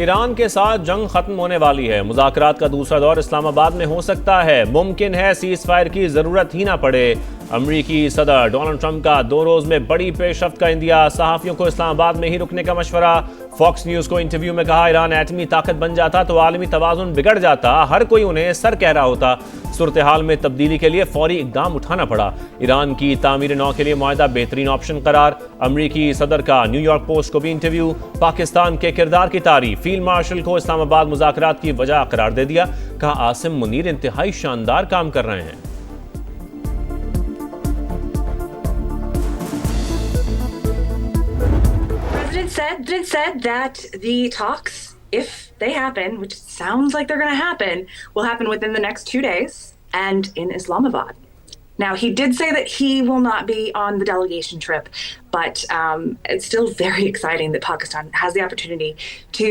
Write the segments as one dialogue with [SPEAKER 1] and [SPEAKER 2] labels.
[SPEAKER 1] Iran के साथ जंग खत्म होने वाली है। मुज़ाकरात का दूसरा दौर इस्लामाबाद में हो सकता है। मुमकिन है सीज़ फायर की जरूरत ही ना पड़े। अमरीकी सदर डोनाल्ड ट्रंप का 2 रोज में बड़ी पेशरफ्त का इंदिया। सहाफियों को इस्लामाबाद में ही रुकने का मशवरा। फॉक्स न्यूज को इंटरव्यू में कहा, ईरान एटमी ताकत बन जाता तो आलमी तवाज़ुन बिगड़ जाता। हर कोई उन्हें सर कह रहा होता। सूरत हाल में तब्दीली के लिए फौरी इकदाम उठाना पड़ा। ईरान की तामीर नौ के लिए मुआहदा बेहतरीन ऑप्शन करार। अमरीकी सदर का न्यूयॉर्क पोस्ट को भी इंटरव्यू। पाकिस्तान के किरदार की तारीफ। फील्ड मार्शल को इस्लामाबाद मुज़ाकरात की वजह करार दे दिया। कहा, आसिम मुनीर इंतहाई शानदार काम कर रहे हैं।
[SPEAKER 2] President said that the talks, if they happen, which sounds like they're going to happen, will happen within the next 2 days and in Islamabad. Now, he did say that he will not be on the delegation trip, but it's still very exciting that Pakistan has the opportunity to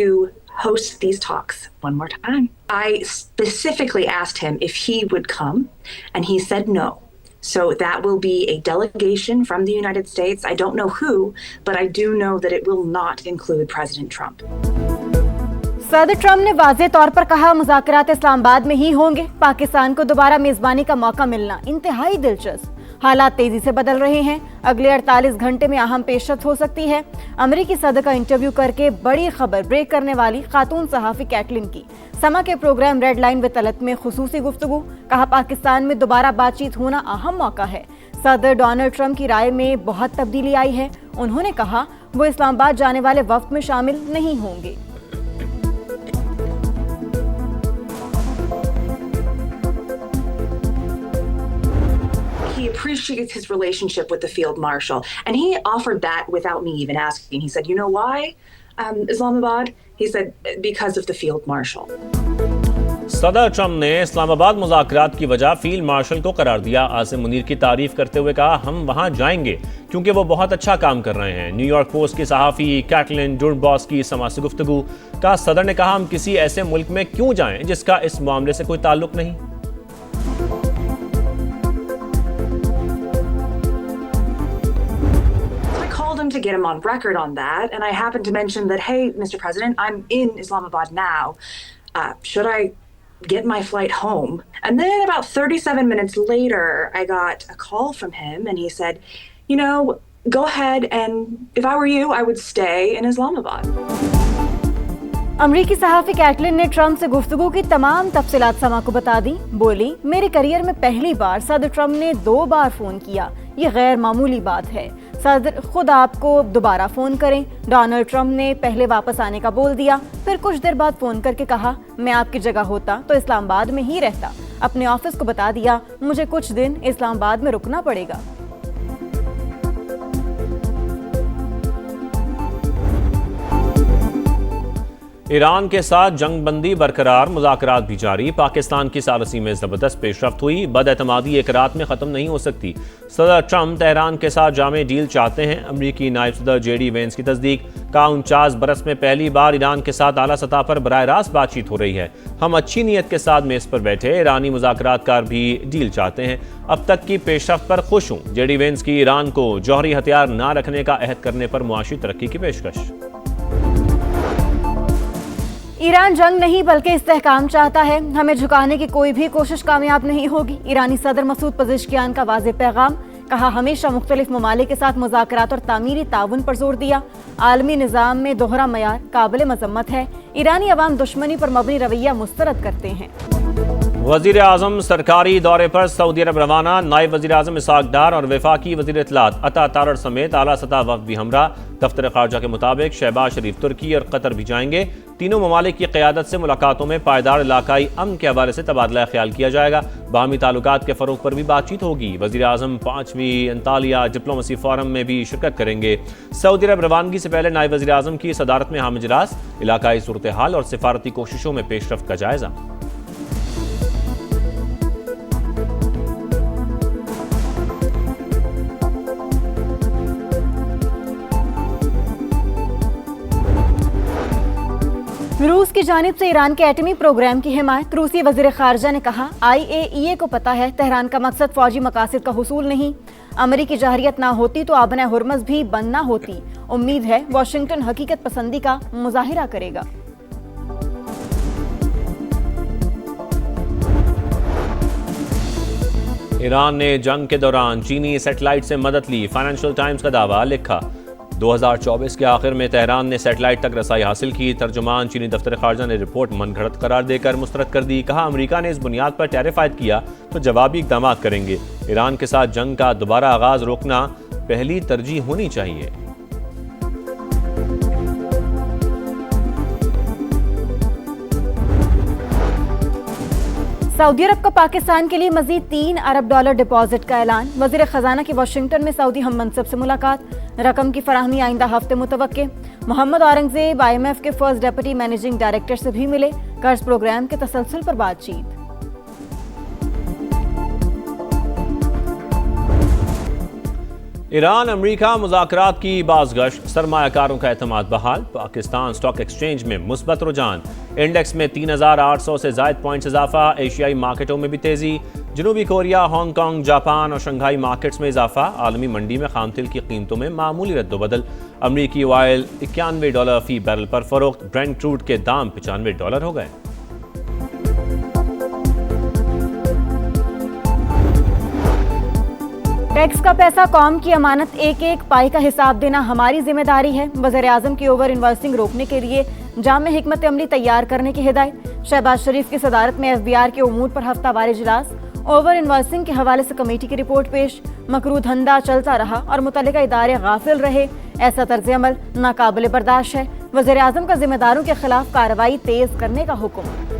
[SPEAKER 2] host these talks one more time. I specifically asked him if he would come, and he said no. So that will be a delegation from the United States. I don't know who, but I do know that it will not include President Trump.
[SPEAKER 3] सदर Trump ने वाज़े तौर पर कहा, मुज़ाकरात इस्लामाबाद में ही होंगे। पाकिस्तान को दोबारा मेजबानी का मौका मिलना इंतहाई दिलचस्प। हालात तेजी से बदल रहे हैं। अगले 48 घंटे में अहम पेशरफ्त हो सकती है। अमेरिकी सदर का इंटरव्यू करके बड़ी खबर ब्रेक करने वाली खातून सहाफ़ी कैटलिन की समा के program red line with Talat में खुसूसी गुफ्तगू। कहा, पाकिस्तान में दोबारा बातचीत होना अहम मौका है। सदर डोनाल्ड ट्रंप की राय में बहुत तब्दीली आई है। उन्होंने कहा वो इस्लामाबाद जाने वाले वफ्द में शामिल नहीं होंगे।
[SPEAKER 2] He appreciates his relationship with the field marshal, and he offered that without me even asking. He said, "You know why, Islamabad?" He said, "Because of the field marshal."
[SPEAKER 1] सदर ट्रंप ने इस्लामाबाद मुज़ाकरात की वजह फील्ड मार्शल को करार दिया। आसिम मुनीर की तारीफ करते हुए कहा, हम वहां जाएंगे क्योंकि वो बहुत अच्छा काम कर रहे हैं। न्यूयॉर्क पोस्ट की सहाफ़ी कैटलिन डुर्बॉस की समा से गुफ्तगू। का सदर ने कहा, हम किसी ऐसे मुल्क में क्यों जाएं जिसका इस मामले से कोई ताल्लुक नहीं।
[SPEAKER 2] To get him on record on that, and I happened to mention that, hey, Mr. President, I'm in Islamabad now. Should I get my flight home? And then about 37 minutes later, I got a call from him, and he said, you know, go ahead, and if I were you, I would stay in Islamabad.
[SPEAKER 3] अमरीकी सहाफ़ी Caitlin ने Trump से गुफ्तगू की तमाम तफसीलात समा को बता दी। बोली, मेरे करियर में पहली बार सदर ट्रंप ने 2 बार फोन किया। ये गैर मामूली बात है। सदर खुद आपको दोबारा फोन करें। डोनाल्ड ट्रंप ने पहले वापस आने का बोल दिया, फिर कुछ देर बाद फोन करके कहा, मैं आपकी जगह होता तो इस्लामाबाद में ही रहता। अपने ऑफिस को बता दिया, मुझे कुछ दिन इस्लामाबाद में रुकना पड़ेगा।
[SPEAKER 1] ईरान के साथ जंग बंदी बरकरार, मुज़ाकरात भी जारी। पाकिस्तान की सालसी में ज़बरदस्त पेशरफ्त हुई। बदएतमादी एक रात में ख़त्म नहीं हो सकती। सदर ट्रंप तेहरान के साथ जामे डील चाहते हैं। अमरीकी नायब सदर JD वेंस की तस्दीक। का 49 बरस में पहली बार ईरान के साथ आला सतह पर बराह रास्त बातचीत हो रही है। हम अच्छी नीयत के साथ मेज़ पर बैठे। ईरानी मुज़ाकरातकार भी डील चाहते हैं। अब तक की पेशरफ्त पर खुश हूँ। JD वेंस की ईरान को जौहरी हथियार ना रखने का अहद करने पर मुआशी तरक्की की पेशकश।
[SPEAKER 3] ईरान जंग नहीं बल्कि इस्तेहकाम चाहता है। हमें झुकाने की कोई भी कोशिश कामयाब नहीं होगी। ईरानी सदर मसूद पज़ेश्कियान का वाज़ेह पैगाम। कहा, हमेशा मुख्तलिफ ममालिक के साथ मुज़ाकरात और तामीरी ताउन पर जोर दिया। आलमी निज़ाम में दोहरा मयार काबिल मज़म्मत है। ईरानी अवाम दुश्मनी पर मबनी रवैया मुस्तरद करते हैं।
[SPEAKER 1] वज़ीर आज़म सरकारी दौरे पर सऊदी अरब रवाना। नायब वज़ीर आज़म इसहाक डार और वफाकी वज़ीर इत्तलात अता तारड़ समेत आला सतह वफ़द भी हमरा। दफ्तर ख़ारजा के मुताबिक शहबाज शरीफ तुर्की और कतर भी जाएंगे। तीनों ममालिक की क़यादत से मुलाकातों में पायदार इलाकाई अमन के हवाले से तबादला ख्याल किया जाएगा। बाहमी ताल्लुकात के फ़रोग़ पर भी बातचीत होगी। वज़ीर आज़म 5वीं अंतालिया डिप्लोमेसी फोरम में भी शिरकत करेंगे। सऊदी अरब रवानगी से पहले नायब वज़ीर आज़म की सदारत में अहम इजलास। इलाकाई सूरत हाल और सिफारती कोशिशों में पेशरफ्त का जायज़ा।
[SPEAKER 3] रूस की जानिब से ईरान के एटमी प्रोग्राम की हिमायत। रूसी वज़ीर ख़ारजा ने कहा, IAEA को पता है तेहरान का मकसद फौजी मकासद का हुसूल नहीं। अमेरिकी जहरियत ना होती तो आबना हुर्मज़ भी बंद ना होती। उम्मीद है वाशिंगटन हकीकत पसंदी का मुजाहिरा करेगा।
[SPEAKER 1] ईरान ने जंग के दौरान चीनी सैटेलाइट से मदद ली, फाइनेंशियल टाइम्स का दावा लिखा। 2024 के आखिर में तेहरान ने सैटेलाइट तक रसाई हासिल की। तर्जुमान चीनी दफ्तर खारजा ने रिपोर्ट मनगढ़ंत करार देकर मुस्तरद कर दी। कहा, अमेरिका ने इस बुनियाद पर टैरिफ आयद किया तो जवाबी इकदाम करेंगे। ईरान के साथ जंग का दोबारा आगाज रोकना पहली तरजीह होनी चाहिए।
[SPEAKER 3] सऊदी अरब का पाकिस्तान के लिए मजीद $3 अरब डिपॉजिट का ऐलान। वजीर खजाना की वाशिंगटन में सऊदी हम मनसब से मुलाकात। रकम की फराहमी आइंदा हफ्ते मुतवक्के। मोहम्मद औरंगजेब IMF के फर्स्ट डेप्यूटी मैनेजिंग डायरेक्टर से भी मिले। कर्ज प्रोग्राम के तसलसल पर बातचीत।
[SPEAKER 1] ईरान अमेरिका मुज़ाकरात की बाज़गश्त, सरमायाकारों का एतमाद बहाल। पाकिस्तान स्टॉक एक्सचेंज में मुस्बत रुझान। इंडेक्स में 3,800 से ज़ायद पॉइंट्स इजाफा। एशियाई मार्केटों में भी तेजी। जनूबी कोरिया, हांगकांग, जापान और शंघाई मार्केट्स में इजाफा। आलमी मंडी में खाम तेल की कीमतों में मामूली रद्दोबदल। अमरीकी ऑयल $91 फी बैरल पर फरोख्त। ब्रेंट क्रूड के दाम $95 हो गए।
[SPEAKER 3] टैक्स का पैसा कौम की अमानत, एक एक पाई का हिसाब देना हमारी जिम्मेदारी है। वज़ीर आज़म की ओवर इन्वेस्टिंग रोकने के लिए जामे हिकमत अमली तैयार करने की हिदायत। शहबाज शरीफ की सदारत में FBR के उमूर पर हफ्तावार इजलास। ओवर इन्वेस्टिंग के हवाले से कमेटी की रिपोर्ट पेश। मकरू धंधा चलता रहा और मुतल्लिका इदारे गाफिल रहे, ऐसा तर्ज अमल नाकाबिल बर्दाश्त है। वज़ीर आज़म का जिम्मेदारों के खिलाफ कार्रवाई तेज करने का हुक्म।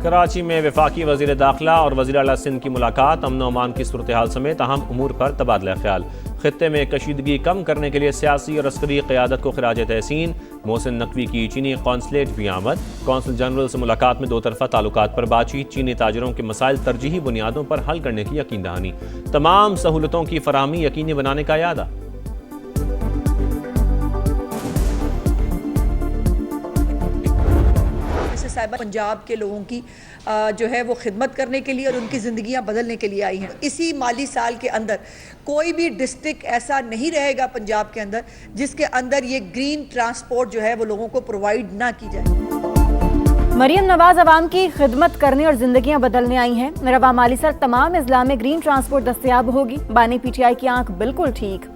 [SPEAKER 1] कराची में वफाकी वज़ीर दाखिला और वज़ीर आला सिंध की मुलाकात। अमन अमान की सूरत हाल समेत अहम उमूर पर तबादला ख्याल। खित्ते में कशीदगी कम करने के लिए सियासी और अस्करी क़यादत को खिराज तहसीन। मोहसिन नकवी की चीनी कौंसलेट भी आमद। कौंसल जनरल से मुलाकात में दो तरफा ताल्लुकात पर बातचीत। चीनी ताजरों के मसाइल तरजीही बुनियादों पर हल करने की यकीन दहानी। तमाम सहूलतों की फराहमी यकीनी बनाने का यादा।
[SPEAKER 4] पंजाब के लोगों की जो है वो खिदमत करने के लिए और उनकी ज़िंदगियां बदलने के लिए आई हैं। इसी माली साल के अंदर कोई भी डिस्ट्रिक्ट ऐसा नहीं रहेगा पंजाब के अंदर जिसके अंदर ये ग्रीन ट्रांसपोर्ट जो है वो लोगों को प्रोवाइड ना की जाए।
[SPEAKER 3] मरियम नवाज अवाम की खिदमत करने और जिंदगियां बदलने आई हैं। रवा माली साल तमाम अजला में ग्रीन ट्रांसपोर्ट दस्तयाब होगी। बानी PTI की आंख बिल्कुल ठीक।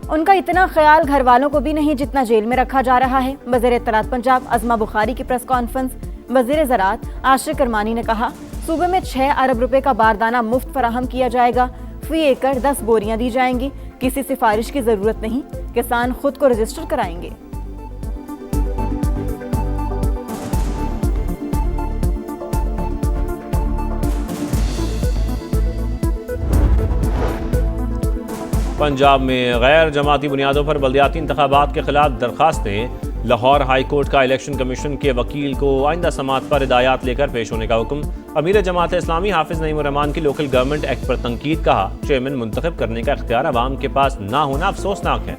[SPEAKER 3] उनका इतना ख्याल घर वालों को भी नहीं जितना जेल में रखा जा रहा है। वज़ीर इत्तलात पंजाब अज़मा बुखारी की प्रेस कॉन्फ्रेंस। वज़ीर ज़राअत आशिक करमानी ने कहा, सूबे में 6 अरब रुपए का बारदाना मुफ्त फराहम किया जाएगा। फी एकड़ 10 बोरियां दी जाएंगी। किसी सिफारिश की जरूरत नहीं, किसान खुद को रजिस्टर कराएंगे।
[SPEAKER 1] पंजाब में गैर जमाती बुनियादों पर बल्दियाती इंतखाबात के खिलाफ दरखास्तें। लाहौर हाई कोर्ट का इलेक्शन कमीशन के वकील को आइंदा समात पर हिदायत लेकर पेश होने का हुक्म। अमीर जमात इस्लामी हाफिज नईम रहमान की लोकल गवर्नमेंट एक्ट पर तनकीद। कहा, चेयरमैन मुंतखब करने का इख्तियार अवाम के पास ना होना अफसोसनाक है।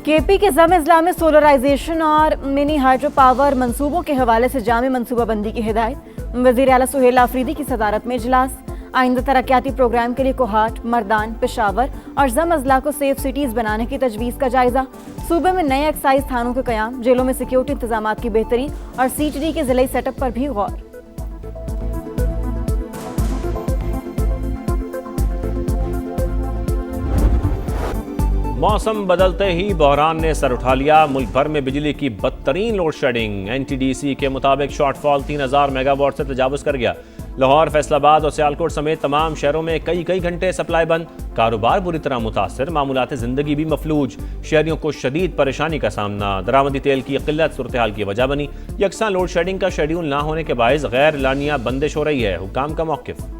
[SPEAKER 3] KP के जम अजला में सोलराइजेशन और मिनी हाइड्रो पावर मंसूबों के हवाले से जामे मनसूबाबंदी की हिदायत। वज़ीर आला सुहेल आफरीदी की सदारत में इजलास। आइंदा तरक्याती प्रोग्राम के लिए कोहाट, मर्दान, पेशावर और जम अजला को सेफ सिटीज बनाने की तजवीज़ का जायजा। सूबे में नए एक्साइज थानों के क़याम, जेलों में सिक्योरिटी इंतजाम की बेहतरी और CTD के ज़िले सेटअप पर भी गौर।
[SPEAKER 1] मौसम बदलते ही बहरान ने सर उठा लिया। मुल्क भर में बिजली की बदतरीन लोड शेडिंग। NTDC के मुताबिक शॉर्टफॉल 3000 मेगावाट से तजावुज़ कर गया। लाहौर, फैसलाबाद और सियालकोट समेत तमाम शहरों में कई घंटे सप्लाई बंद। कारोबार बुरी तरह मुतासर। मामूलात ज़िंदगी भी मफलूज। शहरियों को शदीद परेशानी का सामना। दरामदी तेल की किल्लत सूरत हाल की वजह बनी। यकसा लोड शेडिंग का शेड्यूल ना होने के बायस गैर लानिया बंदिश हो रही है। हुकाम का मौक़िफ़।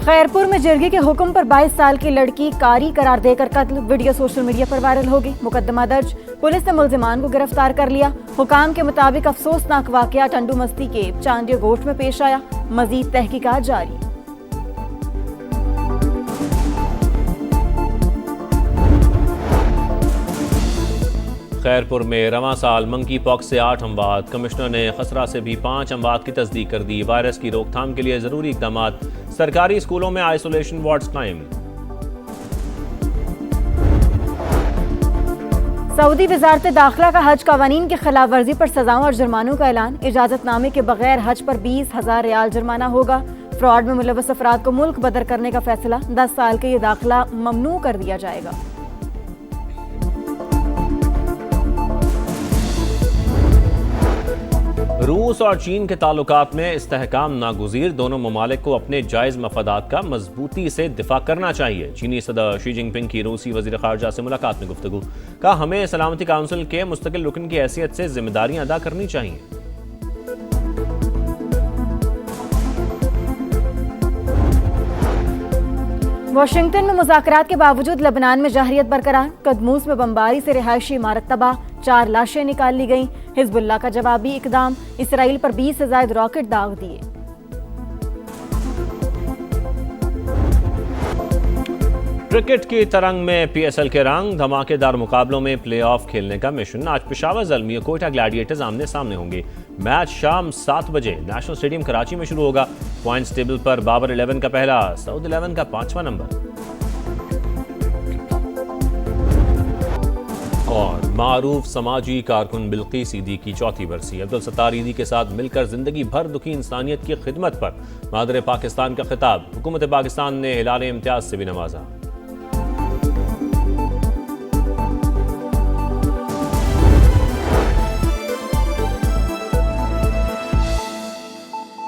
[SPEAKER 3] खैरपुर में जिरगी के हुक्म पर 22 साल की लड़की कारी करार देकर कत्ल। वीडियो सोशल मीडिया पर वायरल हो गई। मुकदमा दर्ज। पुलिस ने मुल्जिमान को गिरफ्तार कर लिया। हुकाम के मुताबिक अफसोसनाक वाकया टंडू मस्ती के चांदिया गोश्त में पेश आया। मजीद तहकीकात जारी।
[SPEAKER 1] खैरपुर में रवां साल मंकी पॉक्स से 8 अमवात। कमिश्नर ने खसरा से भी 5 अमवात की तस्दीक कर दी। वायरस की रोकथाम के लिए जरूरी इकदाम। सरकारी स्कूलों में आइसोलेशन वार्ड्स कायम।
[SPEAKER 3] सऊदी वजारत दाखिला का हज कवानीन की खिलाफ वर्जी पर सजाओं और जुर्मानों का ऐलान। इजाजतनामे के बगैर हज पर 20,000 रियाल जुर्माना होगा। फ्रॉड में मुलव्वस अफराद को मुल्क बदर करने का फैसला। 10 साल के ये दाखिला ममनू कर दिया जाएगा।
[SPEAKER 1] रूस और चीन के ताल्लुकात में इस्तेहकाम नागुज़ीर। दोनों ममालिक को अपने जायज़ मफादात का मजबूती से दिफा करना चाहिए। चीनी सदर शी जिनपिंग की रूसी वज़ीर ख़ारजा से मुलाकात में गुफ्तगू। कहा, हमें सलामती काउंसिल के मुस्तकिल रुकन की हैसियत से जिम्मेदारियां अदा करनी चाहिए।
[SPEAKER 3] वाशिंगटन में मुज़ाकरात के बावजूद लबनान में जहरियत बरकरार। कदमूस में बमबारी से रिहायशी इमारत तबाह। 4 लाशें निकाल ली गईं। हिजबुल्लाह का जवाबी इकदाम। इसराइल पर 20 से ज़ायद रॉकेट दाग दिए।
[SPEAKER 1] क्रिकेट की तरंग में PSL के रंग। धमाकेदार मुकाबलों में प्लेऑफ खेलने का मिशन। आज पेशावर ज़ल्मी और कोयटा ग्लैडिएटर्स आमने सामने होंगे। मैच शाम 7 बजे नेशनल स्टेडियम कराची में शुरू होगा। पॉइंट्स टेबल पर बाबर 11 का पहला, सऊद 11 का 5वां नंबर। और मारूफ समाजी कारकुन बिल्किस ईदी की 4थी बरसी। अब्दुल सत्तार ईदी के साथ मिलकर जिंदगी भर दुखी इंसानियत की खिदमत पर मादर पाकिस्तान का खिताब। हुकूमत पाकिस्तान ने हिलाल इम्तियाज से भी नवाजा।